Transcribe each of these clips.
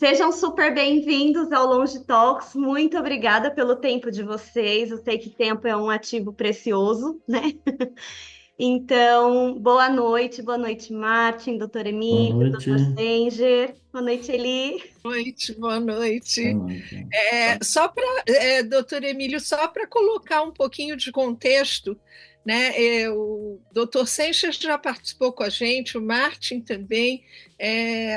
Sejam super bem-vindos ao Longe Talks. Muito obrigada pelo tempo de vocês. Eu sei que tempo é um ativo precioso, né? Então, boa noite, Martin, doutor Boa Emílio, noite. doutor Zenger. Boa noite, Eli. Noite, boa Boa noite. noite. Doutor Emílio, só para colocar um pouquinho de contexto, né? O doutor Seixas já participou com a gente, o Martin também.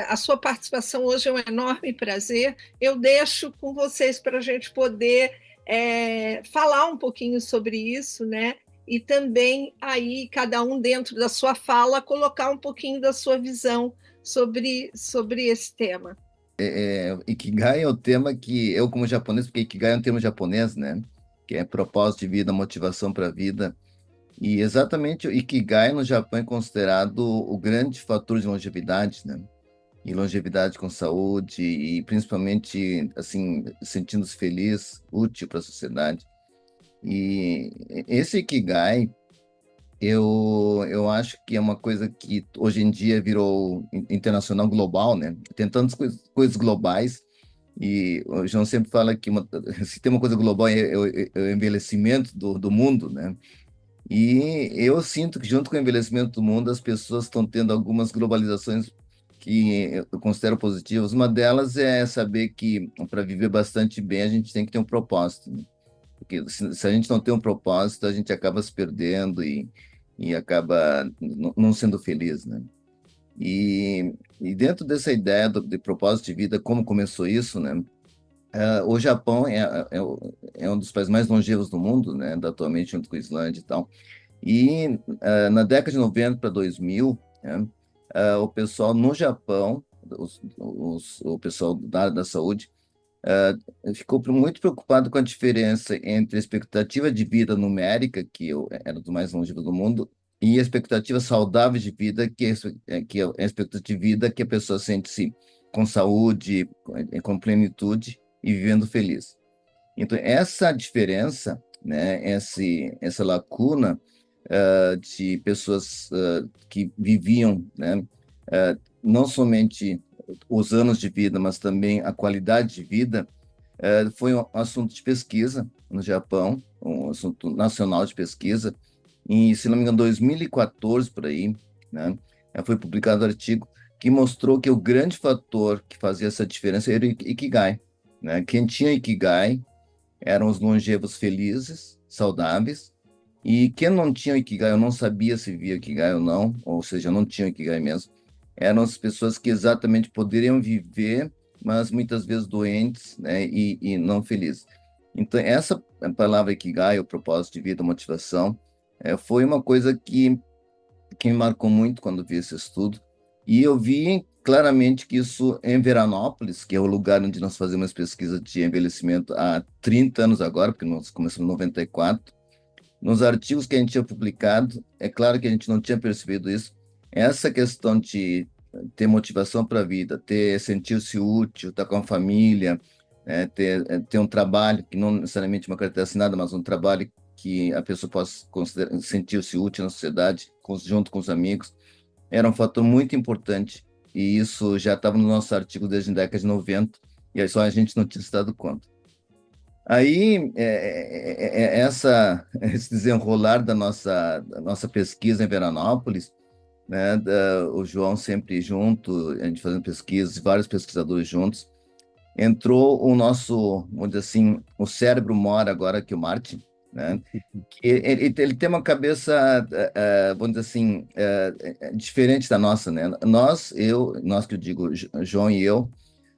A sua participação hoje é um enorme prazer. Eu deixo com vocês para a gente poder falar um pouquinho sobre isso, né? E também aí, cada um dentro da sua fala, colocar um pouquinho da sua visão sobre esse tema. Ikigai é o tema que eu, como japonês, porque Ikigai é um termo japonês, né? Que é propósito de vida, motivação para a vida. E exatamente o Ikigai no Japão é considerado o grande fator de longevidade, né? E longevidade com saúde e principalmente, assim, sentindo-se feliz, útil para a sociedade. E esse Ikigai, eu acho que é uma coisa que hoje em dia virou internacional global, né? Tem tantas coisas globais, e o João sempre fala que se tem uma coisa global é o envelhecimento do mundo, né? E eu sinto que junto com o envelhecimento do mundo, as pessoas estão tendo algumas globalizações que eu considero positivas. Uma delas é saber que para viver bastante bem a gente tem que ter um propósito, né? Porque se a gente não tem um propósito, a gente acaba se perdendo e acaba não sendo feliz, né? E dentro dessa ideia de propósito de vida, como começou isso, né? O Japão é um dos países mais longevos do mundo, né? Atualmente, junto com a Islândia e tal. E na década de 90 para 2000, né? O pessoal no Japão, o pessoal da área da saúde, ficou muito preocupado com a diferença entre a expectativa de vida numérica, era do mais longevo do mundo, e a expectativa saudável de vida, que é a expectativa de vida que a pessoa sente-se com saúde, com plenitude e vivendo feliz. Então, essa diferença, né, essa lacuna de pessoas que viviam, né, não somente os anos de vida, mas também a qualidade de vida, foi um assunto de pesquisa no Japão, um assunto nacional de pesquisa, e, se não me engano, 2014, por aí, né, foi publicado um artigo que mostrou que o grande fator que fazia essa diferença era o Ikigai, né? Quem tinha Ikigai eram os longevos felizes, saudáveis, e quem não tinha Ikigai, eu não sabia se via Ikigai ou não, ou seja, não tinha Ikigai mesmo, eram as pessoas que exatamente poderiam viver, mas muitas vezes doentes, né, e não felizes. Então, essa palavra Ikigai, o propósito de vida, motivação, foi uma coisa que me marcou muito quando vi esse estudo, e eu vi claramente que isso em Veranópolis, que é o lugar onde nós fazemos pesquisa de envelhecimento há 30 anos agora, porque nós começamos em 94, nos artigos que a gente tinha publicado, é claro que a gente não tinha percebido isso, essa questão de ter motivação para a vida, sentir-se útil, estar com a família, ter um trabalho, que não necessariamente uma carteira assinada, mas um trabalho que a pessoa possa sentir-se útil na sociedade, junto com os amigos, era um fator muito importante, e isso já estava no nosso artigo desde a década de 90, e aí só a gente não tinha se dado conta. Aí, esse desenrolar da nossa pesquisa em Veranópolis, né, o João sempre junto, a gente fazendo pesquisas, vários pesquisadores juntos, entrou o nosso, vamos dizer assim, o cérebro mora agora que o Martin, né, que ele tem uma cabeça, vamos dizer assim, diferente da nossa, né? Nós que eu digo, João e eu,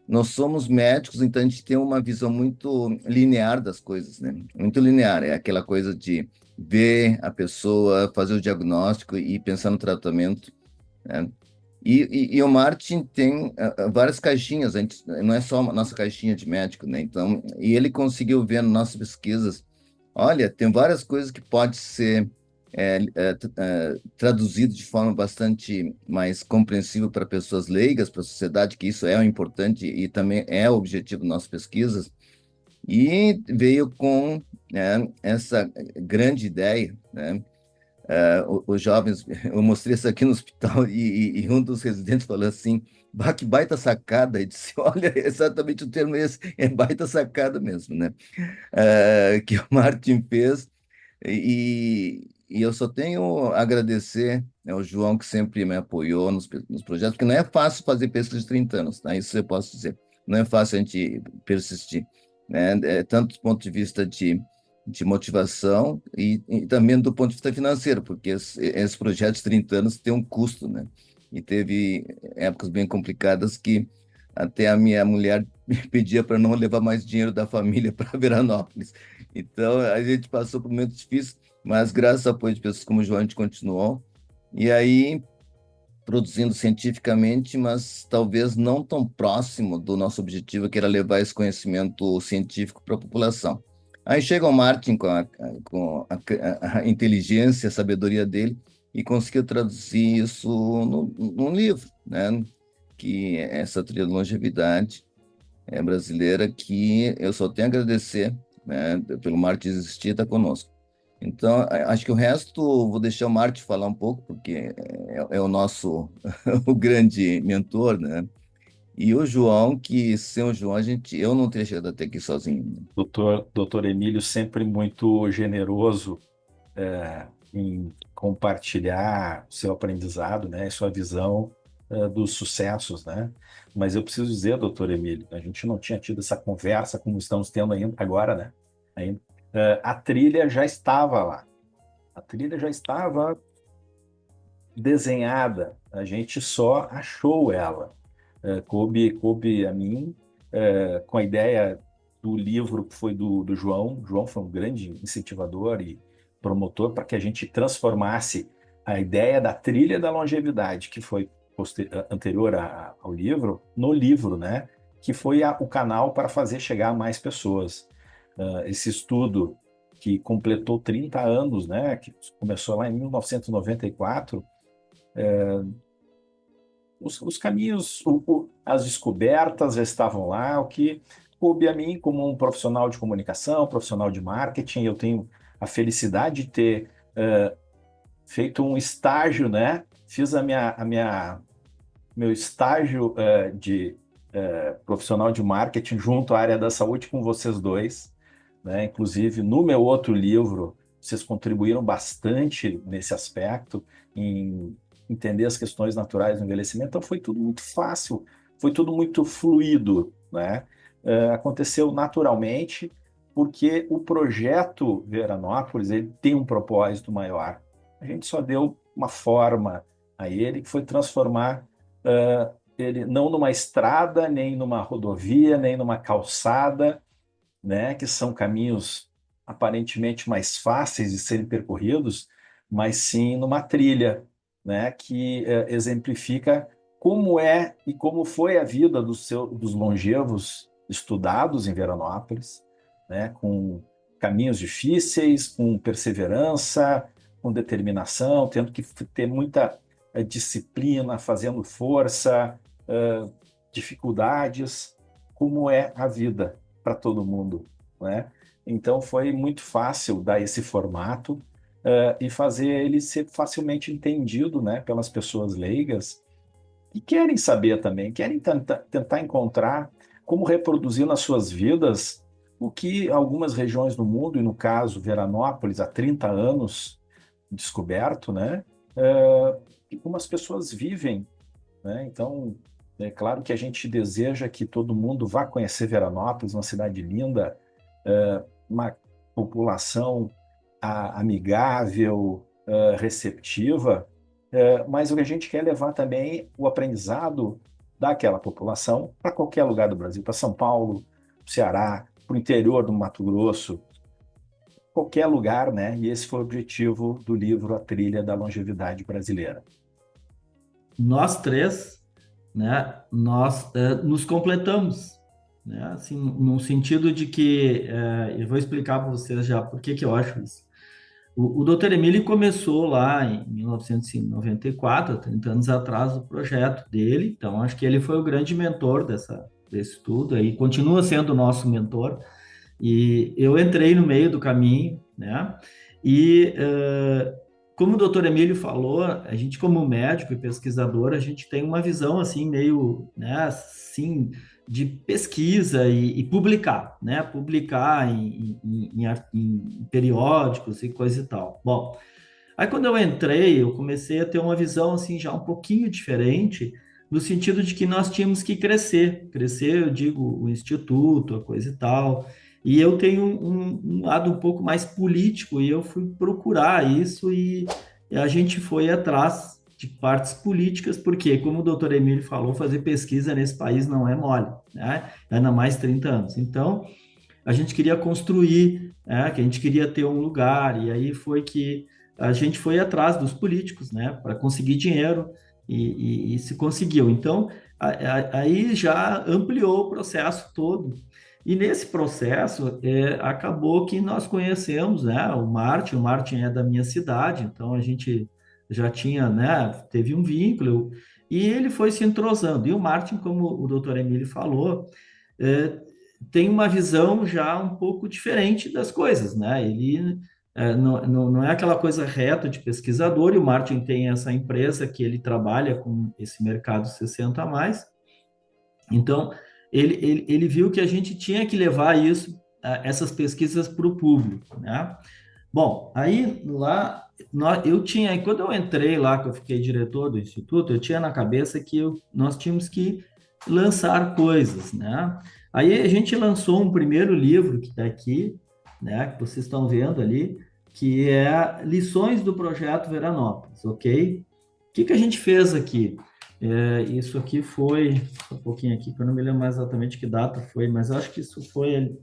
nós somos médicos, então a gente tem uma visão muito linear das coisas, né? Muito linear, é aquela coisa de ver a pessoa, fazer o diagnóstico e pensar no tratamento, né? E o Martin tem várias caixinhas, não é só a nossa caixinha de médico, né? Então, e ele conseguiu ver nas nossas pesquisas, olha, tem várias coisas que pode ser traduzido de forma bastante mais compreensível para pessoas leigas, para a sociedade, que isso é o importante e também é o objetivo das nossas pesquisas, e veio com, né, essa grande ideia, né, Os jovens, eu mostrei isso aqui no hospital e um dos residentes falou assim, bah, que baita sacada, e disse, olha, exatamente o termo é esse, é baita sacada mesmo, né? Que o Martin fez, e eu só tenho a agradecer, né, ao João, que sempre me apoiou nos projetos, porque não é fácil fazer pesquisa de 30 anos, tá? Isso eu posso dizer. Não é fácil a gente persistir, né? Tanto do ponto de vista de motivação e também do ponto de vista financeiro, porque esses projetos de 30 anos têm um custo, né? E teve épocas bem complicadas que até a minha mulher me pedia para não levar mais dinheiro da família para Veranópolis. Então, a gente passou por momentos difíceis, mas graças ao apoio de pessoas como o João, a gente continuou. E aí, produzindo cientificamente, mas talvez não tão próximo do nosso objetivo, que era levar esse conhecimento científico para a população. Aí chega o Martin com a inteligência, a sabedoria dele, e conseguiu traduzir isso num livro, né? Que é essa trilha de longevidade brasileira, que eu só tenho a agradecer, né, pelo Martin existir e estar conosco. Então, acho que o resto vou deixar o Martin falar um pouco, porque é o nosso o grande mentor, né? E o João, que sem o João eu não teria chegado até aqui sozinho, né? Doutor Emílio sempre muito generoso em compartilhar o seu aprendizado, né, e sua visão dos sucessos, né? Mas eu preciso dizer, doutor Emílio, a gente não tinha tido essa conversa como estamos tendo ainda agora, né? Ainda. A trilha já estava lá. A trilha já estava desenhada. A gente só achou ela. Coube a mim, com a ideia do livro que foi do João. O João foi um grande incentivador e promotor para que a gente transformasse a ideia da trilha da longevidade, que foi anterior ao livro, no livro, né? Que foi o canal para fazer chegar a mais pessoas. Esse estudo que completou 30 anos, né? Que começou lá em 1994, os caminhos, as descobertas já estavam lá, o que coube a mim como um profissional de comunicação, profissional de marketing. Eu tenho a felicidade de ter feito um estágio, né? Fiz meu estágio de profissional de marketing junto à área da saúde com vocês dois, né? Inclusive, no meu outro livro, vocês contribuíram bastante nesse aspecto, em entender as questões naturais do envelhecimento. Então, foi tudo muito fácil, foi tudo muito fluido, né? Aconteceu naturalmente, porque o projeto Veranópolis ele tem um propósito maior. A gente só deu uma forma a ele, que foi transformar ele não numa estrada, nem numa rodovia, nem numa calçada, né, que são caminhos aparentemente mais fáceis de serem percorridos, mas sim numa trilha, né, que exemplifica como é e como foi a vida dos longevos estudados em Veranópolis, né, com caminhos difíceis, com perseverança, com determinação, tendo que ter muita disciplina, fazendo força, dificuldades, como é a vida para todo mundo, né? Então foi muito fácil dar esse formato e fazer ele ser facilmente entendido, né, pelas pessoas leigas que querem saber também, querem tentar encontrar como reproduzir nas suas vidas o que algumas regiões do mundo, e no caso Veranópolis, há 30 anos descoberto, né, e como as pessoas vivem, né? Então, é claro que a gente deseja que todo mundo vá conhecer Veranópolis, uma cidade linda, uma população amigável, receptiva, mas o que a gente quer é levar também o aprendizado daquela população para qualquer lugar do Brasil, para São Paulo, para o Ceará, para o interior do Mato Grosso, qualquer lugar, né? E esse foi o objetivo do livro A Trilha da Longevidade Brasileira. Nós três, né, nós nos completamos, né, assim, no sentido de que, eu vou explicar para vocês já por que eu acho isso. O Dr. Emílio começou lá em 1994, 30 anos atrás, o projeto dele, então acho que ele foi o grande mentor desse estudo, e continua sendo o nosso mentor, e eu entrei no meio do caminho, né, e como o doutor Emílio falou, a gente como médico e pesquisador, a gente tem uma visão assim meio, né, assim, de pesquisa e publicar, né? Publicar em periódicos e coisa e tal. Bom, aí quando eu entrei, eu comecei a ter uma visão assim já um pouquinho diferente, no sentido de que nós tínhamos que crescer, eu digo, o instituto, a coisa e tal. E eu tenho um lado um pouco mais político e eu fui procurar isso e a gente foi atrás de partes políticas, porque, como o doutor Emílio falou, fazer pesquisa nesse país não é mole, né? Ainda mais 30 anos. Então, a gente queria construir, né? Que a gente queria ter um lugar, e aí foi que a gente foi atrás dos políticos, né? Para conseguir dinheiro e se conseguiu. Então, aí já ampliou o processo todo. E nesse processo, acabou que nós conhecemos, né, o Martin é da minha cidade, então a gente já tinha, né, teve um vínculo, e ele foi se entrosando. E o Martin, como o doutor Emílio falou, tem uma visão já um pouco diferente das coisas, né? Ele não é aquela coisa reta de pesquisador, e o Martin tem essa empresa que ele trabalha com esse mercado 60 a mais. Então, ele viu que a gente tinha que levar isso, essas pesquisas para o público, né? Bom, aí lá, quando eu entrei lá, que eu fiquei diretor do Instituto, eu tinha na cabeça que nós tínhamos que lançar coisas, né? Aí a gente lançou um primeiro livro que está aqui, né? Que vocês estão vendo ali, que é Lições do Projeto Veranópolis, ok? O que a gente fez aqui? Isso aqui foi, um pouquinho aqui, que eu não me lembro mais exatamente que data foi, mas eu acho que isso foi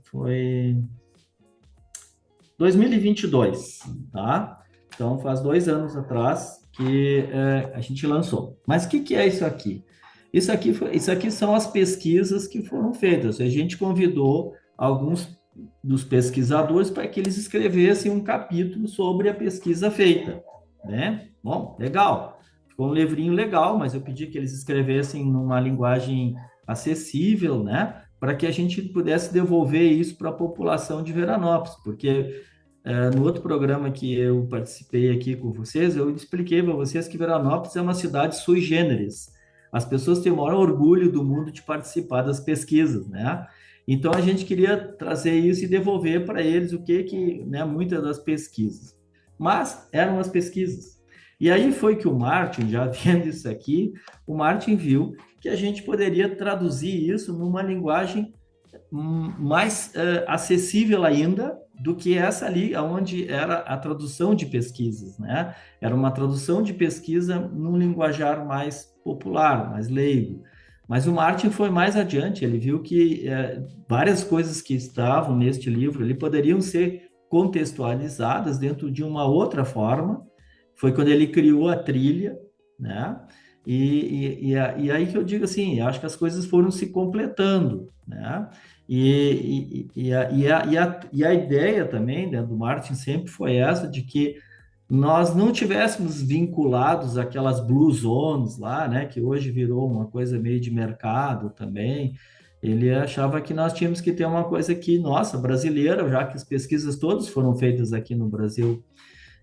2022, tá? Então, faz 2 anos atrás que a gente lançou. Mas o que é isso aqui? Isso aqui são as pesquisas que foram feitas. A gente convidou alguns dos pesquisadores para que eles escrevessem um capítulo sobre a pesquisa feita, né? Bom, legal. Ficou um livrinho legal, mas eu pedi que eles escrevessem numa linguagem acessível, né? Para que a gente pudesse devolver isso para a população de Veranópolis, porque no outro programa que eu participei aqui com vocês, eu expliquei para vocês que Veranópolis é uma cidade sui generis. As pessoas têm o maior orgulho do mundo de participar das pesquisas, né? Então, a gente queria trazer isso e devolver para eles né, muitas das pesquisas. Mas eram as pesquisas. E aí foi que o Martin, já vendo isso aqui, o Martin viu que a gente poderia traduzir isso numa linguagem mais acessível ainda do que essa ali, onde era a tradução de pesquisas, né? Era uma tradução de pesquisa num linguajar mais popular, mais leigo. Mas o Martin foi mais adiante, ele viu que várias coisas que estavam neste livro ali poderiam ser contextualizadas dentro de uma outra forma. Foi quando ele criou a trilha, né? E aí que eu digo assim, acho que as coisas foram se completando, né? E a ideia também, né, do Martin sempre foi essa, de que nós não tivéssemos vinculados àquelas blue zones lá, né, que hoje virou uma coisa meio de mercado também. Ele achava que nós tínhamos que ter uma coisa aqui, nossa, brasileira, já que as pesquisas todas foram feitas aqui no Brasil.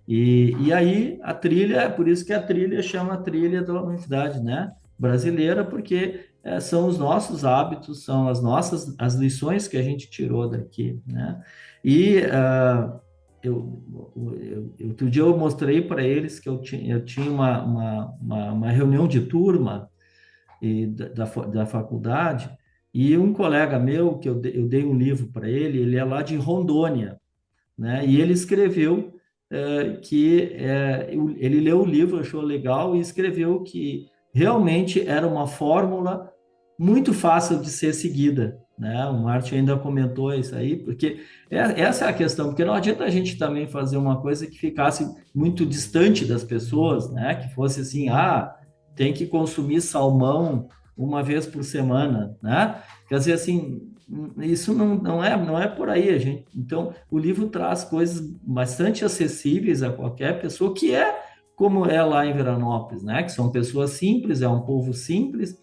E aí a trilha, por isso que a trilha chama a trilha da universidade, né, brasileira, porque são os nossos hábitos, são as lições que a gente tirou daqui, né? E outro dia eu mostrei para eles que eu tinha uma reunião de turma da faculdade, e um colega meu, que eu dei um livro para ele é lá de Rondônia, né? E ele escreveu ele leu o livro, achou legal e escreveu que realmente era uma fórmula muito fácil de ser seguida, né? O Martin ainda comentou isso aí, porque essa é a questão, porque não adianta a gente também fazer uma coisa que ficasse muito distante das pessoas, né? Que fosse assim, tem que consumir salmão uma vez por semana, né? Quer dizer, assim, isso não é por aí, a gente. Então, o livro traz coisas bastante acessíveis a qualquer pessoa, que é como é lá em Veranópolis, né? Que são pessoas simples, é um povo simples,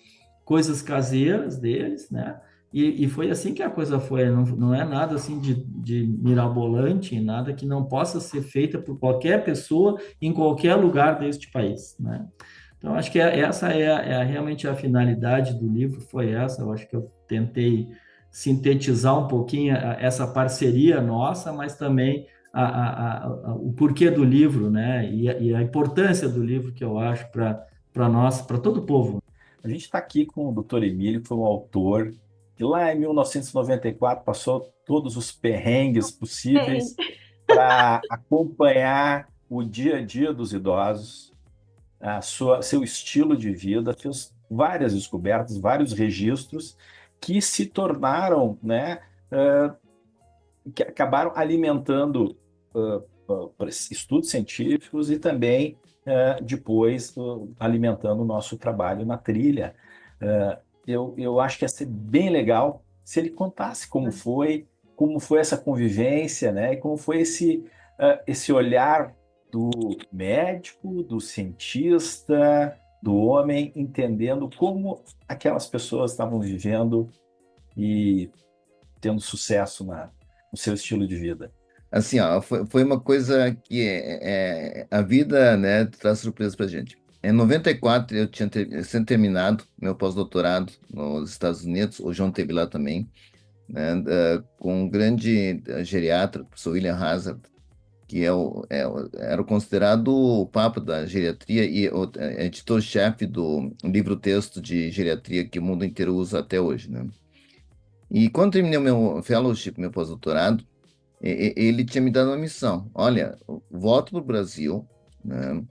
coisas caseiras deles, né? E foi assim que a coisa foi, não é nada assim de mirabolante, nada que não possa ser feita por qualquer pessoa em qualquer lugar deste país, né? Então, acho que essa realmente a finalidade do livro, foi essa. Eu acho que eu tentei sintetizar um pouquinho essa parceria nossa, mas também o porquê do livro, né? E a importância do livro, que eu acho para nós, para todo o povo. A gente está aqui com o Dr. Emílio, que foi um autor que lá em 1994 passou todos os perrengues É, possíveis para acompanhar o dia a dia dos idosos, seu estilo de vida, fez várias descobertas, vários registros que se tornaram, né, que acabaram alimentando estudos científicos e também depois alimentando o nosso trabalho na trilha. Eu acho que ia ser bem legal se ele contasse como foi essa convivência, né, e como foi esse olhar do médico, do cientista, do homem, entendendo como aquelas pessoas estavam vivendo e tendo sucesso no seu estilo de vida. Assim, ó, foi uma coisa que a vida, né, traz surpresa pra gente. Em 94, eu tinha sendo terminado meu pós-doutorado nos Estados Unidos, o João teve lá também, né, com um grande geriatra, o professor William Hazard, que era considerado o papa da geriatria e o editor-chefe do livro-texto de geriatria que o mundo inteiro usa até hoje, né? E quando terminei o meu fellowship, meu pós-doutorado, ele tinha me dado uma missão. Olha, volta para o Brasil, né,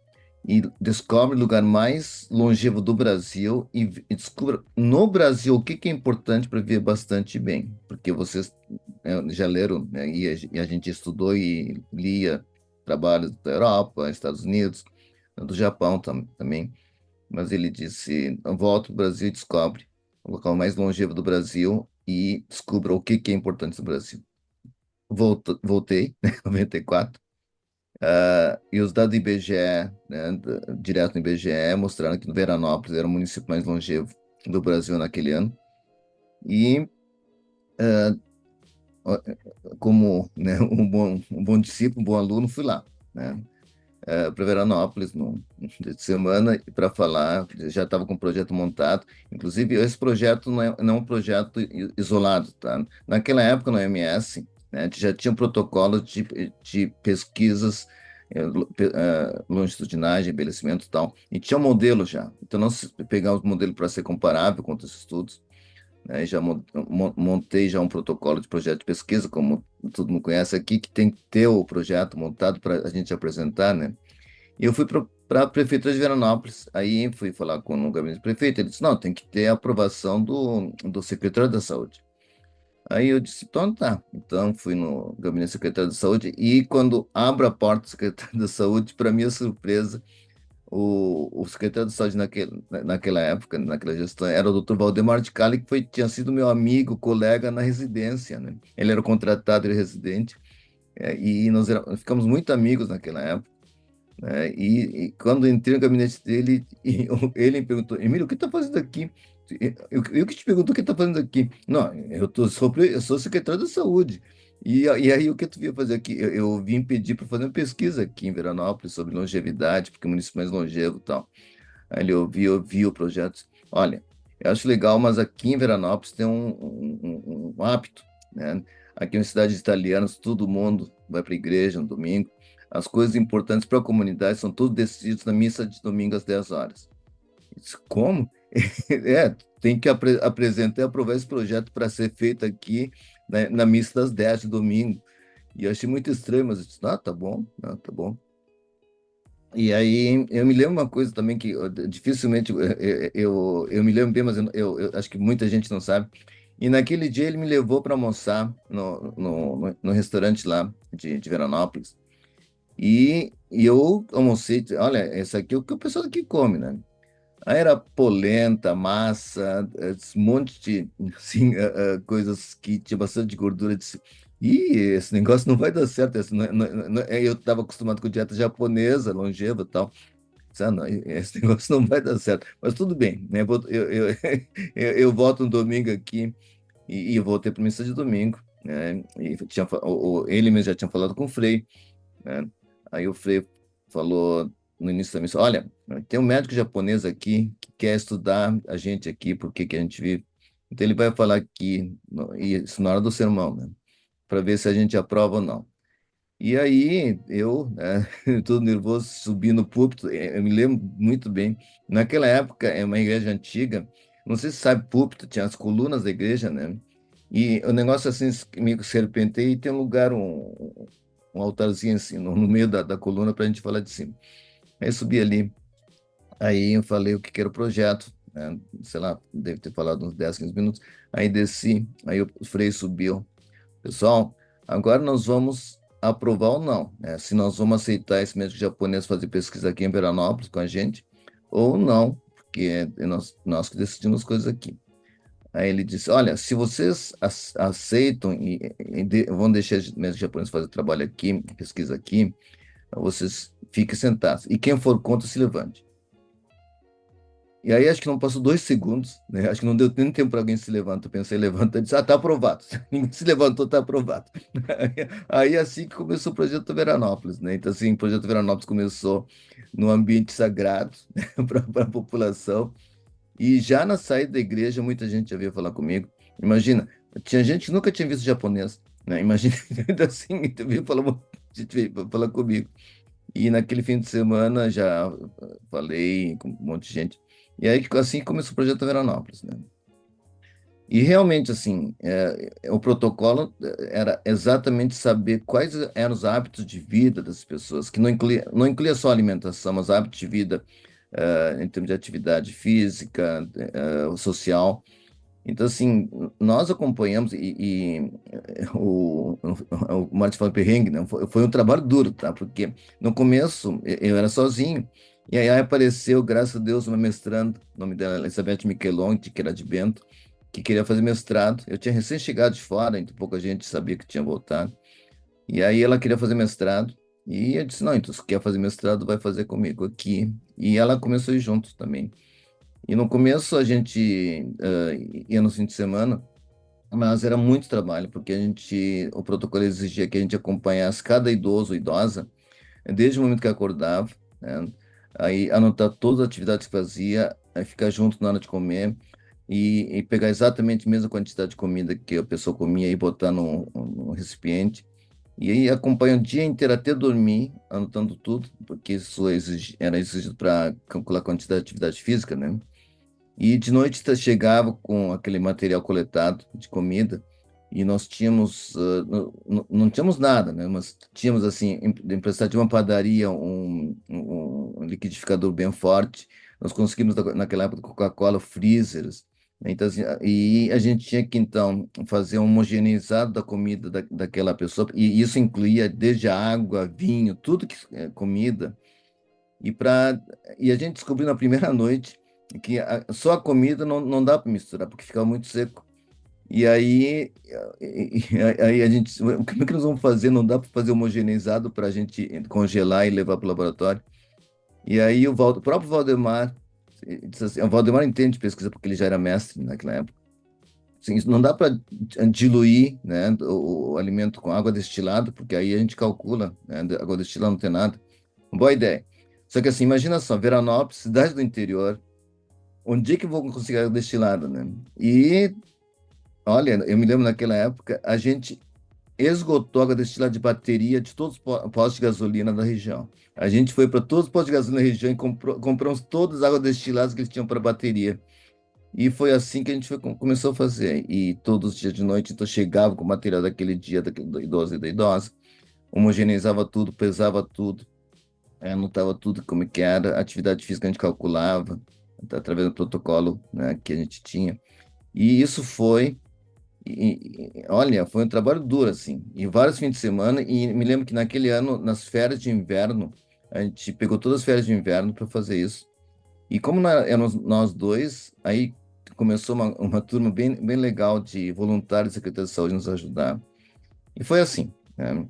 e descobre o lugar mais longevo do Brasil e descubra no Brasil o que que é importante para viver bastante bem. Porque vocês já leram, né, e a gente estudou e lia trabalhos da Europa, Estados Unidos, do Japão também. Mas ele disse, volta para o Brasil e descobre o local mais longevo do Brasil e descubra o que que é importante no Brasil. Voltei, né, em 94, e os dados do IBGE, né, direto no IBGE, mostraram que Veranópolis era o município mais longevo do Brasil naquele ano. E, como, né, um bom discípulo, um bom aluno, fui lá, né, para Veranópolis no dia de semana para falar. Já estava com o projeto montado. Inclusive, esse projeto não é um projeto isolado, tá? Naquela época, no OMS, né, a gente já tinha um protocolo de pesquisas, longitudinais, envelhecimento e tal, e tinha um modelo já. Então, nós pegamos o modelo para ser comparável com outros estudos, né, já montei já um protocolo de projeto de pesquisa, como todo mundo conhece aqui, que tem que ter o projeto montado para a gente apresentar, né? E eu fui para a prefeitura de Veranópolis, aí fui falar com o gabinete do prefeito, ele disse, não, tem que ter a aprovação do secretário da Saúde. Aí eu disse, então tá. Então fui no gabinete do secretário da Saúde e quando abro a porta do secretário da Saúde, para minha surpresa, o secretário de saúde naquela época, naquela gestão, era o Dr. Valdemar de Cali, que tinha sido meu amigo, colega na residência, né? Ele era contratado e residente, e nós ficamos muito amigos naquela época, né? E quando entrei no gabinete dele, ele me perguntou, Emílio, o que está fazendo aqui? Eu que te pergunto o que está fazendo aqui. Não, eu sou secretário da saúde. E aí, o que tu vinha fazer aqui? Eu vim pedir para fazer uma pesquisa aqui em Veranópolis sobre longevidade, porque é o município mais longevo e tal. Aí ele ouviu o projeto. Olha, eu acho legal, mas aqui em Veranópolis tem um hábito, né? Aqui é uma cidade de italianos, todo mundo vai para a igreja no domingo. As coisas importantes para a comunidade são todas decididas na missa de domingo às 10 horas. Eu disse, como? Tem que apresentar e aprovar esse projeto para ser feito aqui, né, na missa das 10 de domingo. E eu achei muito estranho, mas eu disse, tá bom, tá bom. E aí eu me lembro uma coisa também que dificilmente eu me lembro bem, mas eu acho que muita gente não sabe. E naquele dia ele me levou para almoçar no restaurante lá de Veranópolis. E eu almocei, olha, esse aqui é o que o pessoal aqui come, né? Aí era polenta, massa, um monte de assim, coisas que tinha bastante gordura. Disse, esse negócio não vai dar certo. Eu estava acostumado com dieta japonesa, longeva e tal. Disse, não, esse negócio não vai dar certo. Mas tudo bem, né? Eu volto no domingo aqui e eu voltei para missa de domingo, né? E ele mesmo já tinha falado com o Frei, né? Aí o Frei falou no início da missa: olha, tem um médico japonês aqui que quer estudar a gente aqui, por que que a gente vive. Então ele vai falar aqui, isso na hora do sermão, né? Para ver se a gente aprova ou não. E aí eu, né, todo nervoso, subi no púlpito. Eu me lembro muito bem. Naquela época, é uma igreja antiga, não sei se sabe, púlpito, tinha as colunas da igreja, né? E o negócio assim, meio serpenteia, e tem um lugar, um altarzinho assim, no meio da coluna para a gente falar de cima. Aí eu subi ali, aí eu falei o que que era o projeto, né? Sei lá, deve ter falado uns 10, 15 minutos. Aí desci, aí o Frei subiu. Pessoal, agora nós vamos aprovar ou não, né? Se nós vamos aceitar esse médico japonês fazer pesquisa aqui em Veranópolis com a gente, ou não, porque é nós que decidimos coisas aqui. Aí ele disse: olha, se vocês aceitam e vão deixar o médico japonês fazer trabalho aqui, pesquisa aqui, vocês fiquem sentados. E quem for contra, se levante. E aí acho que não passou 2 segundos, né? Acho que não deu nem tempo para alguém se levantar. Eu pensei, levanta, disse: tá aprovado. Ninguém se levantou, tá aprovado. Aí assim que começou o Projeto Veranópolis, né? Então assim, o Projeto Veranópolis começou no ambiente sagrado, né? Para a população. E já na saída da igreja, muita gente já veio falar comigo. Imagina, tinha gente que nunca tinha visto japonês, né? Imagina, então, assim, gente veio falar comigo. E naquele fim de semana já falei com um monte de gente. E aí assim começou o Projeto Veranópolis, né? E realmente, assim, o protocolo era exatamente saber quais eram os hábitos de vida das pessoas, que não incluía só alimentação, mas hábitos de vida em termos de atividade física, social. Então, assim, nós acompanhamos o Martin falou perrengue, né? Foi um trabalho duro, tá? Porque no começo eu era sozinho, e aí apareceu, graças a Deus, uma mestranda, o nome dela é Elizabeth Michelonti, que era de Bento, que queria fazer mestrado. Eu tinha recém-chegado de fora, então pouca gente sabia que tinha voltado. E aí ela queria fazer mestrado, e eu disse: não, então se quer fazer mestrado, vai fazer comigo aqui. E ela começou a ir junto também. E no começo a gente ia no fim de semana, mas era muito trabalho, porque o protocolo exigia que a gente acompanhasse cada idoso ou idosa, desde o momento que acordava, né? Aí anotar todas as atividades que fazia, aí ficar junto na hora de comer e pegar exatamente a mesma quantidade de comida que a pessoa comia e botar no recipiente. E aí acompanha o dia inteiro até dormir, anotando tudo, porque isso era exigido para calcular a quantidade de atividade física, né? E de noite chegava com aquele material coletado de comida e nós tínhamos, não tínhamos nada, né? Mas tínhamos, assim, emprestado de uma padaria um liquidificador bem forte. Nós conseguimos, naquela época, Coca-Cola, freezers, né? Então, assim, e a gente tinha que, então, fazer um homogeneizado da comida daquela pessoa, e isso incluía desde a água, vinho, tudo que é comida. E a gente descobriu na primeira noite que só a comida não dá para misturar, porque ficava muito seco. E aí a gente, como é que nós vamos fazer? Não dá para fazer homogeneizado para a gente congelar e levar para o laboratório. E aí o próprio Valdemar disse assim: o Valdemar entende de pesquisa porque ele já era mestre naquela época. Assim, não dá para diluir, né, o alimento com água destilada, porque aí a gente calcula, né, água destilada não tem nada. Boa ideia. Só que assim, imagina só, Veranópolis, cidade do interior, onde é que eu vou conseguir água destilada, né? E, olha, eu me lembro naquela época, a gente esgotou a água destilada de bateria de todos os postos de gasolina da região. A gente foi para todos os postos de gasolina da região e compramos todas as águas destiladas que eles tinham para bateria. E foi assim que a gente começou a fazer. E todos os dias de noite, então chegava com o material daquele dia, do idoso e da idosa, homogeneizava tudo, pesava tudo, anotava tudo como que era, a atividade física a gente calculava, através do protocolo, né, que a gente tinha. E isso olha, foi um trabalho duro, assim, e vários fins de semana, e me lembro que naquele ano, nas férias de inverno, a gente pegou todas as férias de inverno para fazer isso. E como éramos nós dois, aí começou uma turma bem, bem legal de voluntários da Secretaria de Saúde nos ajudar. E foi assim, né?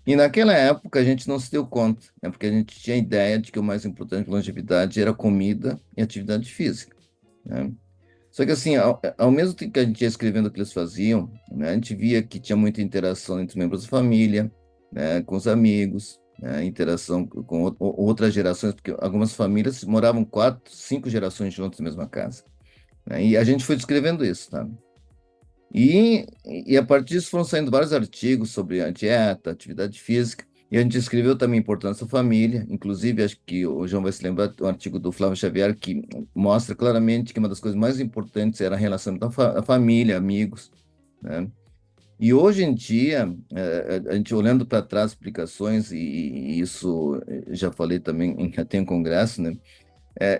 E naquela época a gente não se deu conta, né? Porque a gente tinha a ideia de que o mais importante para longevidade era comida e atividade física, né? Só que assim, ao mesmo tempo que a gente ia escrevendo o que eles faziam, né, a gente via que tinha muita interação entre os membros da família, né, com os amigos, né, interação com outras gerações, porque algumas famílias moravam 4, 5 gerações juntas na mesma casa, né, e a gente foi descrevendo isso, tá? E a partir disso foram saindo vários artigos sobre a dieta, atividade física, e a gente escreveu também a importância da família, inclusive acho que o João vai se lembrar do artigo do Flávio Xavier, que mostra claramente que uma das coisas mais importantes era a relação da família, amigos, né? E hoje em dia, a gente olhando para trás explicações, e isso já falei também até em congresso, né?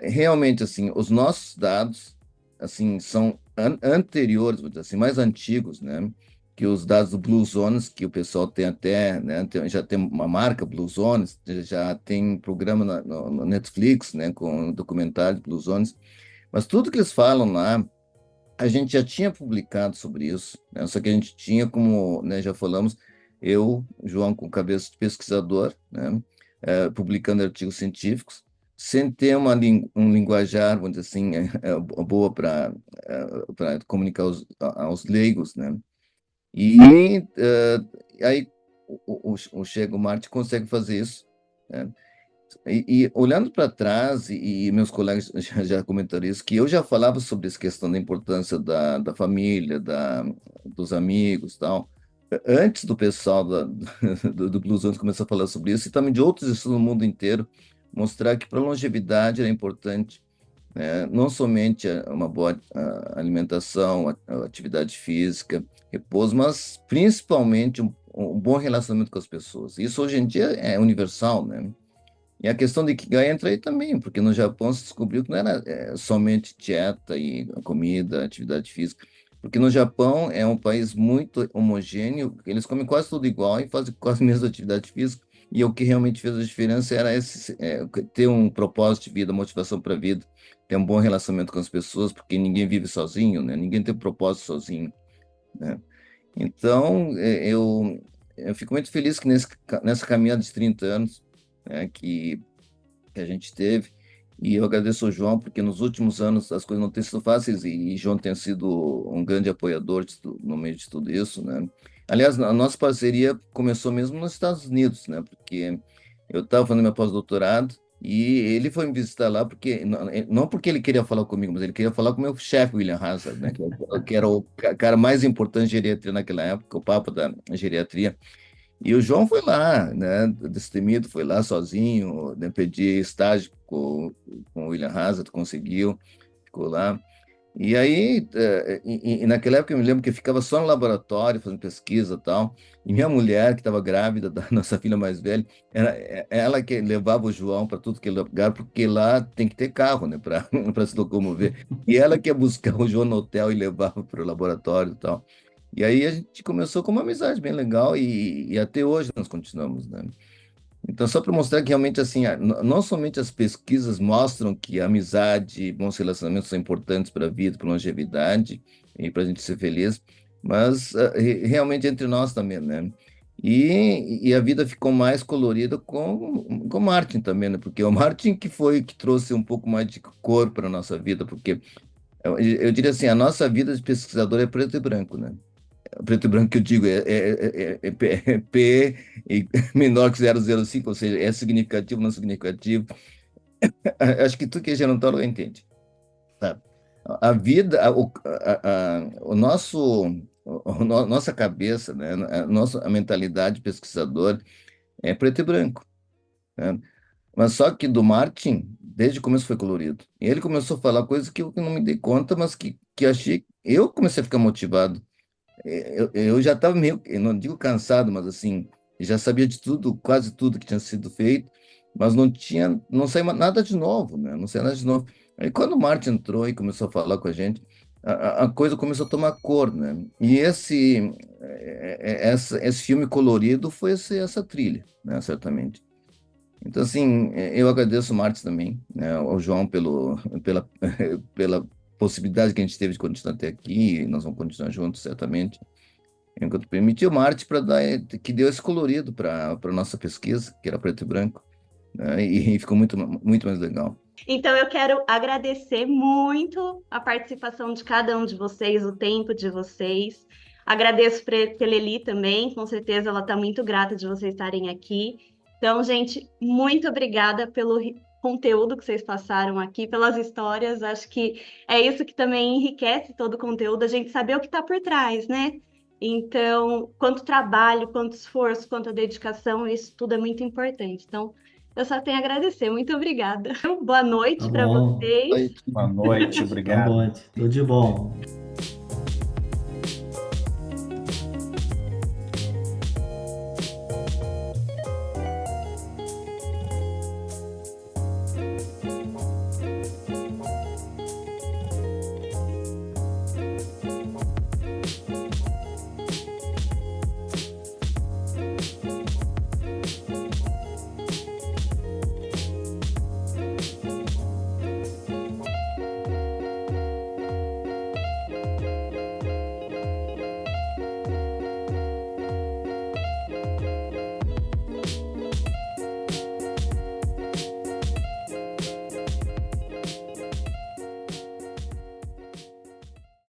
Realmente, assim, os nossos dados, assim, são anteriores, vou dizer assim, mais antigos, né? Que os dados do Blue Zones, que o pessoal tem até, né? Já tem uma marca Blue Zones, já tem programa no Netflix, né? Com um documentário Blue Zones. Mas tudo que eles falam lá, a gente já tinha publicado sobre isso, né? Só que a gente tinha, como, né, já falamos, eu, João, com cabeça de pesquisador, né? Publicando artigos científicos, sem ter um linguajar, vamos dizer assim, boa para comunicar aos leigos, né? E aí chega o Marte consegue fazer isso, né? E olhando para trás, e meus colegas já comentaram isso, que eu já falava sobre essa questão da importância da família, dos amigos e tal, antes do pessoal do Blues Zones começar a falar sobre isso, e também de outros estudos no mundo inteiro, mostrar que para a longevidade era importante, né, não somente uma boa alimentação, atividade física, repouso, mas principalmente um bom relacionamento com as pessoas. Isso hoje em dia é universal, né? E a questão de Ikigai entra aí também, porque no Japão se descobriu que não era somente dieta e comida, atividade física, porque no Japão é um país muito homogêneo, eles comem quase tudo igual e fazem quase a mesma atividade física, e o que realmente fez a diferença era ter um propósito de vida, motivação para a vida, ter um bom relacionamento com as pessoas, porque ninguém vive sozinho, né? Ninguém tem propósito sozinho, né? Então, eu fico muito feliz que nessa caminhada de 30 anos, né, que a gente teve. E eu agradeço ao João, porque nos últimos anos as coisas não têm sido fáceis e João tem sido um grande apoiador no meio de tudo isso, né? Aliás, a nossa parceria começou mesmo nos Estados Unidos, né? Porque eu estava fazendo meu pós-doutorado e ele foi me visitar lá porque não porque ele queria falar comigo, mas ele queria falar com o meu chefe, William Hazard, né? Que era o cara mais importante de geriatria naquela época, o papa da geriatria. E o João foi lá, né, destemido, foi lá sozinho, né, pedir estágio com o William Hazard, conseguiu, ficou lá. E aí, e naquela época eu me lembro que eu ficava só no laboratório fazendo pesquisa e tal, e minha mulher, que estava grávida da nossa filha mais velha, era ela que levava o João para tudo que é lugar, porque lá tem que ter carro, né, para para se locomover. E ela que ia buscar o João no hotel e levava para o laboratório e tal. E aí a gente começou com uma amizade bem legal e até hoje nós continuamos, né? Então, só para mostrar que realmente, assim, não somente as pesquisas mostram que a amizade e bons relacionamentos são importantes para a vida, para a longevidade e para a gente ser feliz, mas realmente entre nós também, né? E a vida ficou mais colorida com o Martin também, né? Porque o Martin que foi que trouxe um pouco mais de cor para a nossa vida, porque eu diria assim, a nossa vida de pesquisador é preto e branco, né? Preto e branco que eu digo é P e menor que 0,05, ou seja, é significativo, não significativo. Acho que tu que é gerontólogo entende. Tá? A vida, o nosso, nossa cabeça, né, a mentalidade pesquisador é preto e branco, né? Mas só que do Martin, desde o começo foi colorido. E ele começou a falar coisas que eu não me dei conta, mas que achei. Eu comecei a ficar motivado. Eu já estava meio, eu não digo cansado, mas assim, já sabia de tudo, quase tudo que tinha sido feito, mas não saía nada de novo, né? Não saía nada de novo. Aí quando o Martin entrou e começou a falar com a gente, a coisa começou a tomar cor, né? E esse filme colorido foi essa trilha, né? Certamente. Então, assim, eu agradeço o Martin também, né? Ao João pela possibilidade que a gente teve de continuar até aqui, e nós vamos continuar juntos, certamente, enquanto permitiu Marte para dar, que deu esse colorido para a nossa pesquisa, que era preto e branco, né? E ficou muito, muito mais legal. Então, eu quero agradecer muito a participação de cada um de vocês, o tempo de vocês. Agradeço pela Eli também, com certeza ela está muito grata de vocês estarem aqui. Então, gente, muito obrigada pelo conteúdo que vocês passaram aqui, pelas histórias. Acho que é isso que também enriquece todo o conteúdo, a gente saber o que está por trás, né? Então, quanto trabalho, quanto esforço, quanto dedicação, isso tudo é muito importante. Então, eu só tenho a agradecer. Muito obrigada. Boa Tá noite para bom, vocês. Boa noite, tá obrigado. bom, tudo de bom.